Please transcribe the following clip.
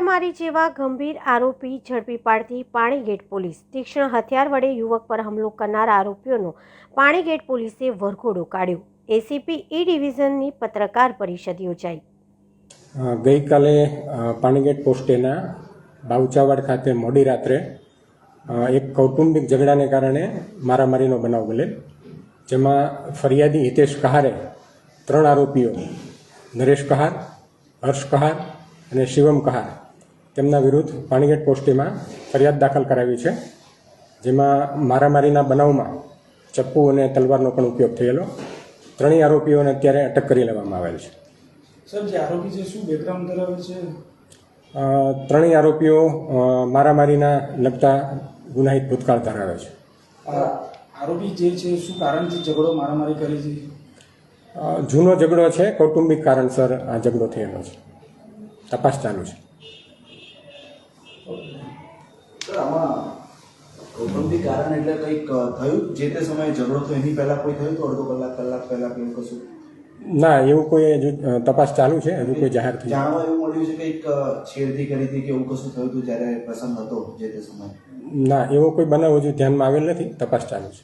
મારામારી જેવા ગંભીર આરોપી ઝડપી પાડતી પાણીગેટ પોલીસ। તીક્ષ્ણ હથિયાર વડે યુવક પર હુમલો કરનાર આરોપીઓનો પાણીગેટ પોલીસે વરઘોડો કાઢ્યો। એસીપી ઈ ડિવિઝનની પત્રકાર પરિષદ યોજાઈ। ગઈકાલે પાણીગેટ પોસ્ટેના બાવચાવાડ ખાતે મોડી રાત્રે એક કૌટુંબિક ઝઘડાને કારણે મારામારીનો બનાવ બનેલ, જેમાં ફરિયાદી હિતેશ કહારે 3 આરોપીઓ નરેશ કહાર, હર્ષ કહાર અને શિવમ કહાર તેમના વિરુદ્ધ પાણીગેટ પોસ્ટેમાં ફરિયાદ દાખલ કરાવી છે, જેમાં મારામારીના બનાવમાં ચપ્પુ અને તલવારનો પણ ઉપયોગ થયેલો। 3 આરોપીઓને અત્યારે અટક કરી લેવામાં આવેલ છે। સર, જે આરોપી છે શું બેકગ્રાઉન્ડ ધરાવે છે? 3 આરોપીઓ મારામારીના લગતા ગુનાહિત ભૂતકાળ ધરાવે છે। આરોપી જે છે શું કારણથી ઝઘડો મારામારી કરી છે? જૂનો ઝઘડો છે, કૌટુંબિક કારણસર આ ઝઘડો થયેલો છે। તપાસ ચાલુ છે। સર, આમાં કૌટુંબિક કારણ એટલે કંઈક થયું જે તે સમયે ઝઘડો થયો એની પહેલા કોઈ થયું તો અડધો કલાક પહેલા કે એવું કશું? ના, એવું કોઈ હજુ તપાસ ચાલુ છે, હજુ કોઈ જાહેર થયું જાણવા એવું મળ્યું છે કંઈક છેડતી કરી હતી કે એવું કશું થયું હતું જ્યારે પ્રસંગ હતો જે તે સમયે? ના, એવો કોઈ બનાવ હજુ ધ્યાનમાં આવેલ નથી, તપાસ ચાલુ છે।